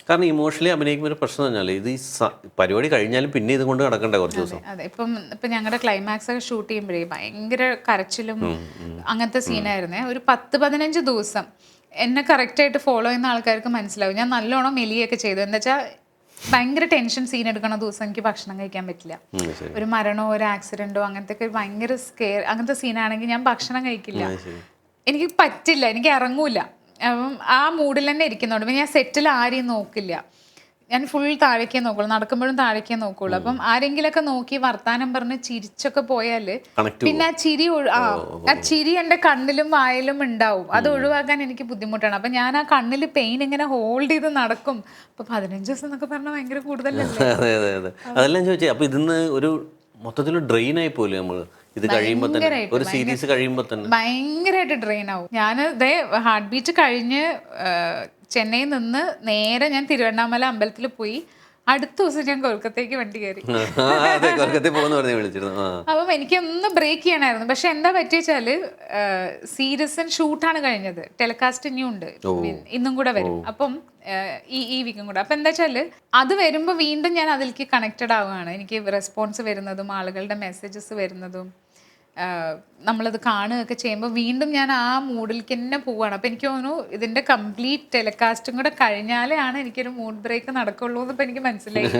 കാരണം ഇമോഷണലി അഭിനയിക്കുമ്പോൾ ഒരു പ്രശ്നം പറഞ്ഞാൽ ഇത് ഈ പരിപാടി കഴിഞ്ഞാലും പിന്നെ ഇത് കൊണ്ട് നടക്കണ്ടേ കുറച്ച് ദിവസം. അതെ, ഇപ്പം ഞങ്ങളുടെ ക്ലൈമാക്സ് ഒക്കെ ഷൂട്ട് ചെയ്യുമ്പോഴേ ഭയങ്കര കരച്ചിലും അങ്ങനത്തെ സീനായിരുന്നേ. ഒരു 10-15 ദിവസം എന്നെ കറക്റ്റായിട്ട് ഫോളോ ചെയ്യുന്ന ആൾക്കാർക്ക് മനസ്സിലാവും ഞാൻ നല്ലോണം മെലിയൊക്കെ ചെയ്തു. എന്താ വെച്ചാൽ ഭയങ്കര ടെൻഷൻ സീൻ എടുക്കണ ദിവസം എനിക്ക് ഭക്ഷണം കഴിക്കാൻ പറ്റില്ല. ഒരു മരണമോ ഒരു ആക്സിഡന്റോ അങ്ങനത്തെ ഒക്കെ ഭയങ്കര സ്കെയർ അങ്ങനത്തെ സീനാണെങ്കിൽ ഞാൻ ഭക്ഷണം കഴിക്കില്ല. എനിക്ക് പറ്റില്ല, എനിക്ക് ഇറങ്ങൂല. അപ്പം ആ മൂഡിൽ തന്നെ ഇരിക്കുന്നുണ്ട്. ഞാൻ സെറ്റിൽ ആരെയും നോക്കില്ല, ഞാൻ ഫുൾ താഴേക്കേ നോക്കുള്ളൂ, നടക്കുമ്പോഴും താഴേക്കേ നോക്കുള്ളൂ. അപ്പം ആരെങ്കിലൊക്കെ നോക്കി വർത്താനം പറഞ്ഞ് ചിരിച്ചൊക്കെ പോയാൽ പിന്നെ ആ ചിരി എൻ്റെ കണ്ണിലും വായിലും ഉണ്ടാവും. അത് ഒഴിവാക്കാൻ എനിക്ക് ബുദ്ധിമുട്ടാണ്. അപ്പം ഞാൻ ആ കണ്ണിൽ പെയിൻ ഇങ്ങനെ ഹോൾഡ് ചെയ്ത് നടക്കും. അപ്പൊ 15 ദിവസം എന്നൊക്കെ പറഞ്ഞാൽ ഭയങ്കര കൂടുതലല്ലേ. അതെ അതെ അതെ, അതെല്ലാം ചോദിച്ചേ. അപ്പൊ ഇതിന്ന് ഒരു മൊത്തത്തിൽ ഡ്രെയിൻ ആയി പോലെ നമ്മൾ ഇത് കഴിയുമ്പോൾ തന്നെ, ഒരു സീരീസ് കഴിയുമ്പോൾ തന്നെ ഭയങ്കരമായിട്ട് ഡ്രെയിൻ ആവും. ഞാൻ ഇതേ ഹാർട്ട് ബീറ്റ് കഴിഞ്ഞ് ചെന്നൈയിൽ നിന്ന് നേരെ ഞാൻ തിരുവണ്ണാമല അമ്പലത്തിൽ പോയി. അടുത്ത ദിവസം ഞാൻ കൊൽക്കത്തയ്ക്ക് വണ്ടി കയറി. അപ്പം എനിക്കൊന്ന് ബ്രേക്ക് ചെയ്യണമായിരുന്നു. പക്ഷെ എന്താ പറ്റിയെച്ചാല് സീരീസ് ഷൂട്ടാണ് കഴിഞ്ഞത്, ടെലികാസ്റ്റ് ഇനിയും ഉണ്ട്, ഇന്നും കൂടെ വരും. അപ്പം ഈ വീക്കും കൂടെ. അപ്പം എന്താ വെച്ചാൽ അത് വരുമ്പോൾ വീണ്ടും ഞാൻ അതിലേക്ക് കണക്റ്റഡ് ആവുകയാണ്. എനിക്ക് റെസ്പോൺസ് വരുന്നതും ആളുകളുടെ മെസ്സേജസ് വരുന്നതും നമ്മളത് കാണുകയൊക്കെ ചെയ്യുമ്പോൾ വീണ്ടും ഞാൻ ആ മൂഡിലേക്ക് തന്നെ പോവുകയാണ്. അപ്പം എനിക്ക് തോന്നുന്നു ഇതിൻ്റെ കംപ്ലീറ്റ് ടെലികാസ്റ്റും കൂടെ കഴിഞ്ഞാലേ ആണ് എനിക്കൊരു മൂഡ് ബ്രേക്ക് നടക്കുള്ളൂ എന്നിപ്പോൾ എനിക്ക് മനസ്സിലായി.